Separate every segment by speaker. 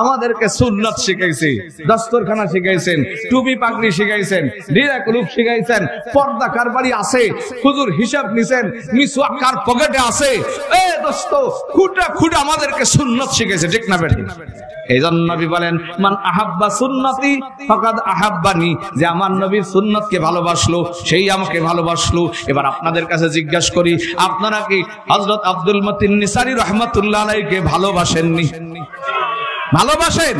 Speaker 1: আমাদেরকে সুন্নাত শিখাইছে, দস্তরখানা শিখাইছেন, টুপি পাগড়ি শিখাইছেন, নিরাকুলুপ শিখাইছেন, পর্দা কার বাড়ি আছে, হুজুর হিসাব নিছেন, মিসওয়াক কার পকেটে আছে। এ দোস্ত, খুঁটা খুঁটা আমাদেরকে সুন্নাত শিখাইছে, ঠিক না বেঠিক? এইজন্য নবী বলেন, মান আহাব্বা সুন্নতি ফাকাদ আহাব্বানি, যে আমার নবীর সুন্নতকে ভালোবাসলো সেই আমাকে ভালোবাসলো। এবার আপনাদের কাছে জিজ্ঞাসা করি, আপনারা কি হযরত আব্দুল মতিন নিসারী রাহমাতুল্লাহ আলাইহিকে ভালোবাসেননি? ভালোবাসেন?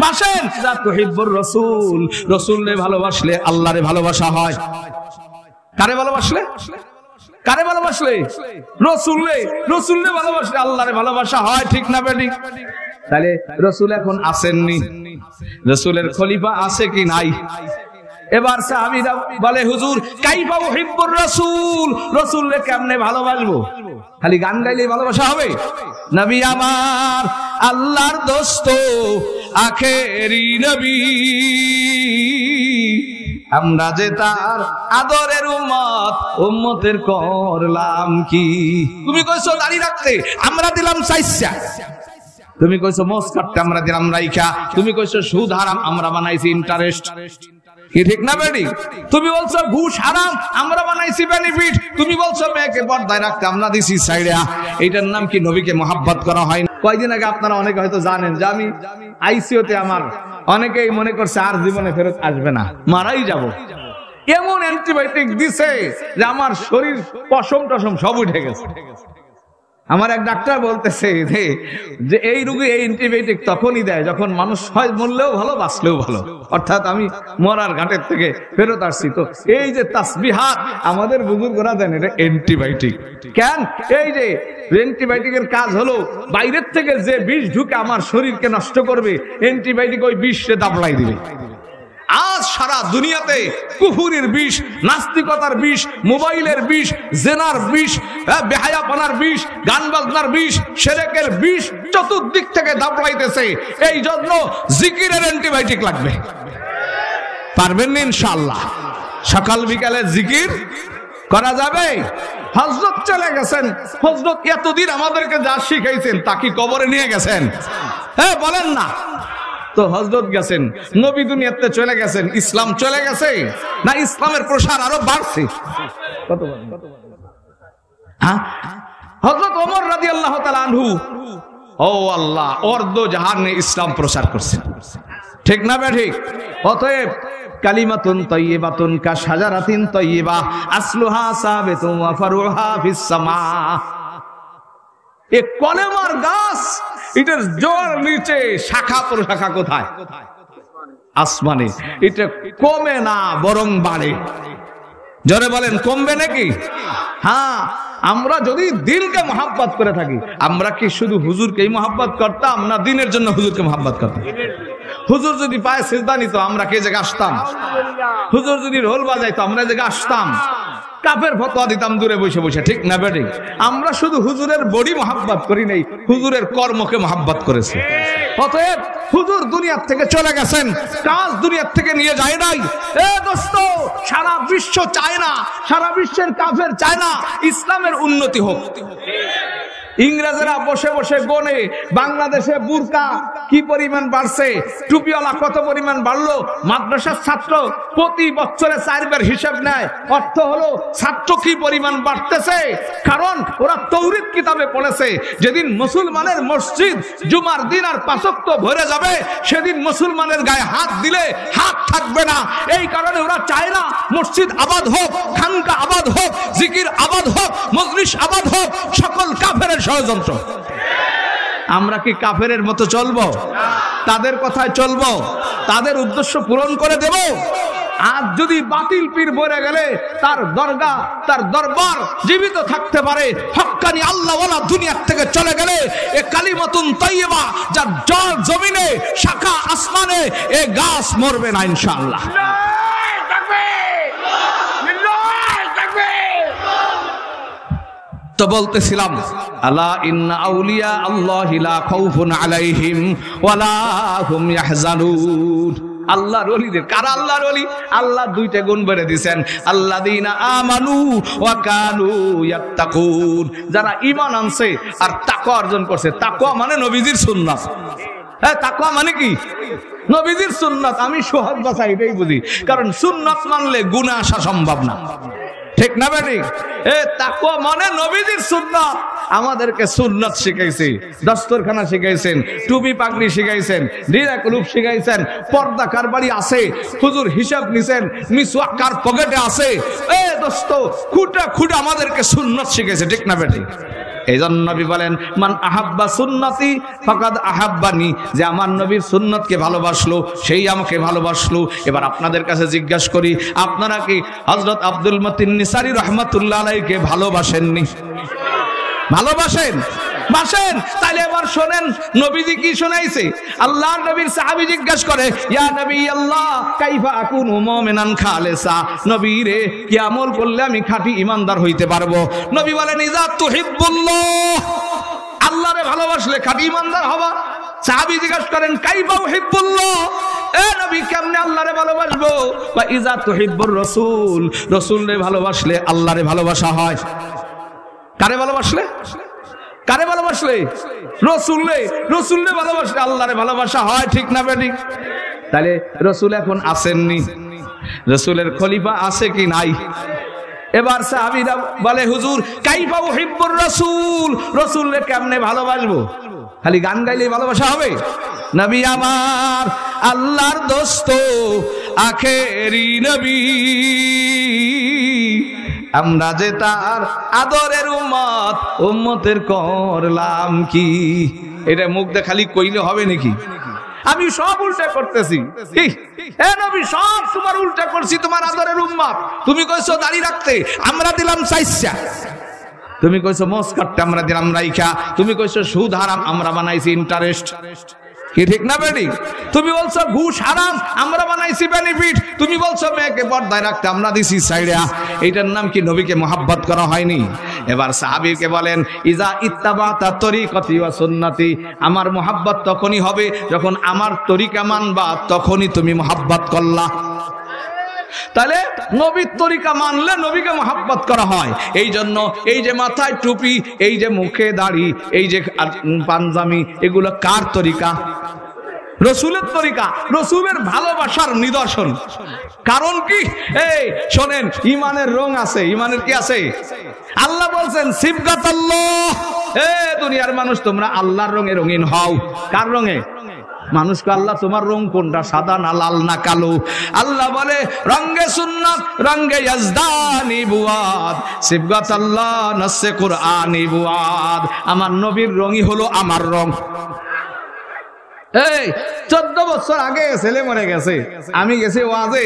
Speaker 1: বাসেন? যা তুহিব্বুর রাসূল, রাসূলকে ভালোবাসলে আল্লাহরে ভালোবাসা হয়। কারে ভালোবাসলে? কারে ভালোবাসলে? রাসূলকে ভালোবাসলে আল্লাহরে ভালোবাসা হয়, ঠিক না বেঠিক? তাহলে রাসূল এখন আসেননি, রাসূলের খলিফা আছে কি নাই? এবার সাহাবীরা বলে, হুজুর কাইফা উহিব্বুর রাসূল, রাসূলকে কেমনে ভালোবাসবো? খালি গান গাইলেই ভালোবাসা হবে? নবী আমার, আল্লাহর দোস্ত, আখেরি নবী, আমরা যে তার আদরের উম্মত, উম্মতের করলাম কি? তুমি কইছো দাড়ি রাখতে, আমরা দিলাম চাইছা। তুমি কইছো মোজ কাটতে, আমরা দিলাম রাইখা। তুমি কইছো সুদ হারাম, আমরা বানাইছি ইন্টারেস্ট, কি ঠিক না বেডি? তুমি বলছো ঘুষ হারাম, আমরা বানাইছি বেনিফিট। তুমি বলছো মেয়েকে পর্দায় রাখতে, আমরা দিছি সাইডা। এইটার নাম কি নবীকে মহাব্বত করা হয়? কয়দিন আগে আপনারা অনেকে হয়তো জানেন যে আমি আইসিইউতে, আমার অনেকেই মনে করছে আর জীবনে ফেরত আসবে না, মারাই যাব। এমন অ্যান্টিবায়োটিক দিছে যে আমার শরীর পশম টসম সব উঠে গেছে। আমার এক ডাক্তার বলতেছে যে এই রোগী এই অ্যান্টিবায়োটিক তখনই দেয় যখন মানুষ হয় মরলেও ভালো, বাঁচলেও ভালো। অর্থাৎ আমি মরার ঘাটের থেকে ফেরত আসছি। তো এই যে তাসবিহাত আমাদের বুজুর্গরা দেন, এটা অ্যান্টিবায়োটিক। কেন? এই যে অ্যান্টিবায়োটিকের কাজ হলো বাইরের থেকে যে বিষ ঢুকে আমার শরীরকে নষ্ট করবে, অ্যান্টিবায়োটিক ওই বিষে দাবলাই দিবে। আজ সারা দুনিয়াতে কুফুরির বিষ, নাস্তিকতার বিষ, মোবাইলের বিষ, জেনার বিষ, বেহায়াপনার বিষ, গান বাজনার বিষ, শিরকের বিষ চতুর্দিক থেকে দাবলাইতেছে। এই জন্য জিকিরের অ্যান্টিবায়োটিক লাগবে। পারবেন না ইনশাআল্লাহ? সকাল বিকালে জিকির করা যাবে? হযরত চলে গেছেন, হযরত এতদিন আমাদেরকে যা শিখাইছেন তা কি কবরে নিয়ে গেছেন? হ্যাঁ বলেন না? তো হযরত গেছেন, নবী দুনিয়াতে চলে গেছেন, ইসলাম চলে গেছে না ইসলামের প্রসার আরো বাড়ছে? হযরত ওমর রাদিয়াল্লাহু তাআলা আনহু, ও আল্লাহ, অর্ধ জাহানে ইসলাম প্রচার করছেন, ঠিক না বেঠিক? অতএব কালিমাতুন তাইয়্যিবাতুন কা শাজারাতিন তাইয়্যিবা আসলুহা সাবিতুন ওয়া ফারুহা ফিস সামা। এ কলেমার গাছ, এটার জড় নিচে, শাখা প্রশাখা কোথায়? আসমানে। এটা কমে না, বরং বাড়ে। জোরে বলেন, কমবে নাকি? হ্যাঁ, আমরা যদি দিনকে মহাব্বত করে থাকি, আমরা কি শুধু হুজুরকেই মহাব্বত করতাম না দিনের জন্য হুজুরকে মহাব্বত করতাম? হুজুর যদি পায়ে সিজদা নিত, আমরা কে জায়গায় আসতাম? হুজুর যদি ঢোল বাজাইতো, আমরা জায়গায় আসতাম? কাফের ফতোয়া দিতাম দূরে বসে বসে, ঠিক না বেঠিক? আমরা শুধু হুজুরের বডি মহাব্বত করি নাই, হুজুরের কর্মকে মহাব্বত করেছি। অতএব হুজুর দুনিয়ার থেকে চলে গেছেন, কাজ দুনিয়ার থেকে নিয়ে যায় নাই। এ দোস্ত, সারা বিশ্ব চায় না, সারা বিশ্বের কাফের চায় না ইসলামের উন্নতি হোক। ইংরেজরা বসে বসে গোনে বাংলাদেশে বুরকা কি পরিমাণ বাড়ছে, টুপিওয়ালা কত পরিমাণ বাড়লো। মাদ্রাসার ছাত্র প্রতি বছরে 4 বার হিসাব নেয়, অর্থ হলো ছাত্র কি পরিমাণ বাড়তেছে। কারণ ওরা তৌরিত কিতাবে পড়েছে, যেদিন মুসলমানের মসজিদ জুমার দিন আর 5 ওয়াক্ত ভরে যাবে, সেদিন মুসলমানের গায়ে হাত দিলে হাত থাকবে না। এই কারণে ওরা চায় না মসজিদ আবাদ হোক, খানকা আবাদ হোক, জিকির আবাদ হোক, মজলিস আবাদ হোক। সকল কাফেরের ষড়যন্ত্র। আমরা কি কাফেরের মতো চলবো? তাদের কথায় চলবো? তাদের উদ্দেশ্য পূরণ করে দেব? আজ যদি বাতিল পীর বলে গেলে তার দরগা, তার দরবার জীবিত থাকতে পারে, হক্কানি আল্লাহওয়ালা দুনিয়ার থেকে চলে গেলে এ কালিমাতুন তাইয়্যিবা, যার জল জমিনে, শাখা আসমানে, এ গাছ মরবে না ইনশাআল্লাহ। তো বলতেছিলাম, আলা ইন্না আউলিয়া আল্লাহি লা খাউফুন আলাইহিম ওয়ালা হুম ইয়াহজানুন। আল্লাহর ওলিদের, কারা আল্লাহর ওলি? আল্লাহ 2টা গুণ বেড়ে দিয়েছেন, আল্লাযীনা আমানু ওয়া কানু ইয়াত্তাকুন, যারা ঈমান আনছে আর তাকওয়া অর্জন করছে। তাকওয়া মানে নবীজির সুন্নাত। হ্যাঁ, তাকওয়া মানে কি? নবীজির সুন্নাত। আমি সোহাগ বাছাই এটাই বুঝি, কারণ সুন্নাত মানলে গুনাহ আসা সম্ভব না, ঠিক না বেঠিক? তাকওয়া মানে নবীজির সুন্নাত। আমাদেরকে সুন্নাত শিখাইছে, দস্তরখানা শিখাইছেন, টুপি পাগড়ি শিখাইছেন, হীরা কুলুপ শিখাইছেন, পর্দা কার বাড়ি আছে, হুজুর হিসাব নিছেন, মিসওয়াক কার পকেটে আছে। দোস্ত, খুঁটা খুঁটা আমাদেরকে সুন্নাত শিখাইছে, ঠিক না বেঠিক? এই জন্য নবী বলেন, মান আহাব্বা সুন্নতি ফাকাদ আহাব্বানি, যে আমার নবীর সুন্নতকে ভালোবাসলো সেই আমাকে ভালোবাসলো। এবার আপনাদের কাছে জিজ্ঞাসা করি, আপনারা কি হযরত আব্দুল মতিন নিসারী রাহমাতুল্লাহ আলাইহিকে ভালোবাসেননি? ভালোবাসেন? বাসেন? তাহলে এবার শোনেন নবীজি কি শোনাইছে। আল্লাহর নবীর সাহাবী জিজ্ঞাসা করে, ইয়া নবী আল্লাহ কাইফা আকুনু মুমিনান খালিসা, নবী রে কি আমল করলে আমি খাঁটি ঈমানদার হইতে পারবো? নবী বলেন, ইজা তুহিব্বুল্লাহ, আল্লাহরে ভালোবাসলে খাঁটি ঈমানদার হবা। সাহাবী জিজ্ঞাসা করেন, কাইফা উহিব্বুল্লাহ, নবী কেমনে আল্লাহরে ভালোবাসবো? বা ইজা তুহিব্বুর রাসূল, রাসূলরে ভালোবাসলে আল্লাহরে ভালোবাসা হয়। কারে ভালোবাসলে? কারে ভালোবাসলে? রসুলরে। রসুলরে ভালোবাসলে আল্লাহরে ভালোবাসা হয়, ঠিক না বেঠিক? তাহলে রসুল এখন আসেননি, রসুলের খলিফা আছে কি নাই? এবার সাহাবীরা বলে, হুজুর কাইফা উহিব্বুর রাসূল, রসুলরে কেমনে ভালোবাসবো? খালি গান গাইলেই ভালোবাসা হবে? নবী আমার আল্লাহর দোস্ত আখেরি নবী, আমরা যে তার আদরের উম্মত, উম্মতের করলাম কি? এটা মুখ দিয়ে খালি কইলে হবে নাকি? আমি সব উল্টা করতেছি, নবী সব তোমার উল্টা করছি, তোমার আদরের উম্মত। তুমি কইছো দাড়ি রাখতে, আমরা দিলাম 4টা। তুমি কইছো মোষ কাটতে, আমরা দিলাম রাইখা। তুমি কইছো সুদ হারাম, আমরা বানাইছি ইন্টারেস্ট, কি ঠিক না বেটি? তুমি বলছো ঘুষ হারাম, আমরা বানাইছি বেনিফিট। তুমি বলছো মেয়েকে পর্দায় রাখতে, আমরা দিছি সাইডা। এইটার নাম কি নবীকে মহাব্বত করা হয়নি? এবার সাহাবীকে বলেন, ইজা ইত্তাবাতা তরিকতি ওয়া সুন্নতি, আমার মহাব্বত তখনই হবে যখন আমার তরিকা মানবা, তখনই তুমি মহাব্বত করলা। তাহলে নবীর তরিকা মানলে নবীকে মহাব্বত করা হয়। এই জন্য এই যে মাথায় টুপি, এই যে মুখে দাড়ি, এই যে পাঞ্জামি, এগুলো কার তরিকা? রসুলের তরিকা, রসুলের ভালোবাসার নিদর্শন। কারণ কি? এই শোনেন, ইমানের রং আছে। ইমানের কি আছে? আল্লাহ বলছেন সিবগাতাল্লাহ, দুনিয়ার মানুষ তোমরা আল্লাহর রঙে রঙিন হও। কার রঙে? মানুষকে আল্লাহ তোমার রং কোনটা, সাদা না লাল না কালো? আল্লাহ বলে রঙ্গে সুন্নাত রঙ্গে ইয়াজদানি বুয়াদ, সিবগাতাল্লাহ নাসে কুরআনি বুয়াদ। আমার নবীর রঙই হলো আমার রং। এই 14 বছর আগে ছেলে মরে গেছে, আমি গেছি ওয়াজে,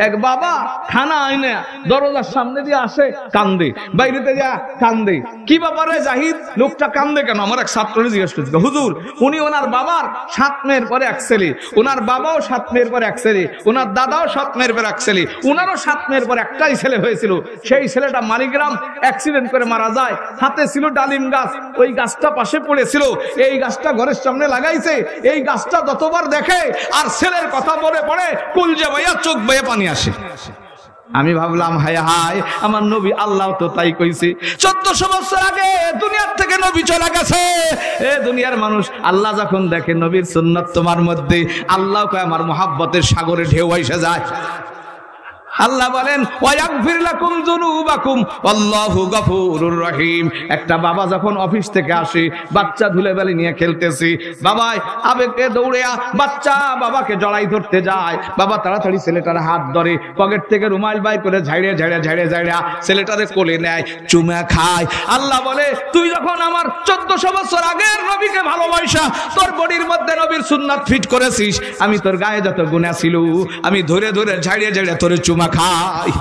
Speaker 1: এক বাবা খানা আইনে দরজার সামনে দিয়ে আসে, কান্দে, বাইরেতে যা কান্দে। কি ব্যাপারে জাহিদ, লোকটা কান্দে কেন? আমার এক ছাত্রকে জিজ্ঞেস করছিল, হুজুর উনি ওনার বাবার 7 মেয়ের পরে এক ছেলে, ওনার বাবাও 7 মেয়ের পরে এক ছেলে, ওনার দাদাও 7 মেয়ের পরে এক ছেলে, ওনারও 7 মেয়ের পরে একটাই ছেলে হয়েছিল। সেই ছেলেটা মানিগ্রাম অ্যাক্সিডেন্ট করে মারা যায়। হাতে ছিল ডালিম গাছ, ওই গাছটা পাশে পড়েছিল, এই গাছটা ঘরের সামনে লাগাইছে। এই গাছটা যতবার দেখে আর ছেলের কথা বলে পড়ে কলজা বাইয়া চোখ বাইয়া পানি আসে। আমি ভাবলাম হায় হায়, আমার নবী আল্লাহ তো তাই কইছে। 1400 বছর আগে দুনিয়ার থেকে নবী চলে গেছে। দুনিয়ার মানুষ আল্লাহ যখন দেখে নবীর সুন্নাত তোমার মধ্যে, আল্লাহ কয় আমার মহাব্বতের সাগরে ঢেউ এসে যায়। আল্লাহ বলেন ওয়াগফির লাকুম যুনুবাকুম আল্লাহু গফুরুর রহিম। একটা বাবা যখন অফিস থেকে আসে, বাচ্চা ধুলেবালি নিয়ে খেলতেছে, বাবাই আবেগে দৌড়েয়া বাচ্চা বাবাকে জড়াই ধরতে যায়। বাবা তাড়াতাড়ি ছেলেটার হাত ধরে, পকেট থেকে রুমাল বাই করে ঝাড়িয়ে ঝাড়িয়ে ঝাড়িয়ে ঝাড়িয়ে ছেলেটারে কোলে নেয়, চুমা খায়। আল্লাহ বলে তুই যখন আমার 1400 বছর আগের নবীকে ভালোবাসা তোর বডির মধ্যে নবীর সুন্নাত ফিট করেছিস, আমি তোর গায়ে যত গুনাহ ছিল আমি ধরে ধরে ঝাড়িয়ে ঝাড়িয়ে তোরে চুমা খাই।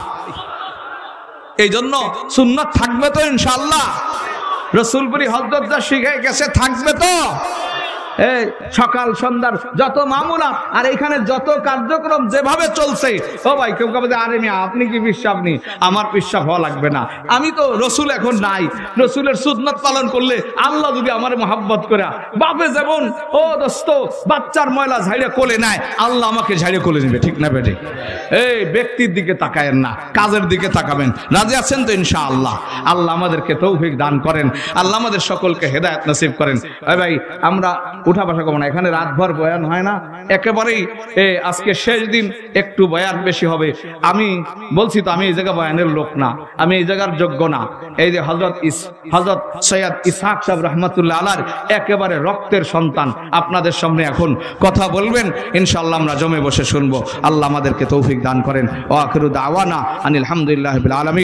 Speaker 1: এই জন্য সুন্নাত থাকবে তো ইনশাআল্লাহ? রসুলপুরি হযরত শিখে গেছে, থাকবে তো? সকাল সন্ধ্যার যত মামুলা আর এখানে যত কার্যক্রম যেভাবে চলছে, ও ভাই কেউ কবে যে আরে মিয়া আপনি কি বিশ্বাস নেই, আমার বিশ্বাস হওয়া লাগবে না। আমি তো রসুল এখন নাই, রসুলের সুন্নাত পালন করলে আল্লাহ যদি আমার মহাব্বত করে, বাপে যেমন ও দোস্ত বাচ্চার ময়লা ঝাড়িয়ে কোলে নেয়, আল্লাহ আমাকে ঝাড়িয়ে কোলে নেবে, ঠিক না বেঠিক? এই ব্যক্তির দিকে তাকায়েন না, কাজের দিকে তাকাবেন। রাজি আছেন তো ইনশাআল্লাহ? আল্লাহ আমাদেরকে তৌফিক দান করেন, আল্লাহ আমাদের সকলকে হেদায়েত নসিব করেন। ভাই আমরা উঠা বসা করবো না, এখানে রাতভর বয়ান হয় না, একেবারেই আজকে শেষ দিন, একটু বয়ান বেশি হবে। আমি বলছি তো আমি এই জায়গা বয়ানের লোক না, আমি এই জায়গার যোগ্য না। এই যে হযরত সৈয়দ ইসহাক সাহেব রহমাতুল্লাহ আলাইহির একেবারে রক্তের সন্তান আপনাদের সামনে এখন কথা বলবেন, ইনশাআল্লাহ আমরা জমে বসে শুনবো। আল্লাহ আমাদেরকে তৌফিক দান করেন। ওয়া আখিরু দাওয়ানা আনিল হামদুলিল্লাহি রাব্বিল আলামিন।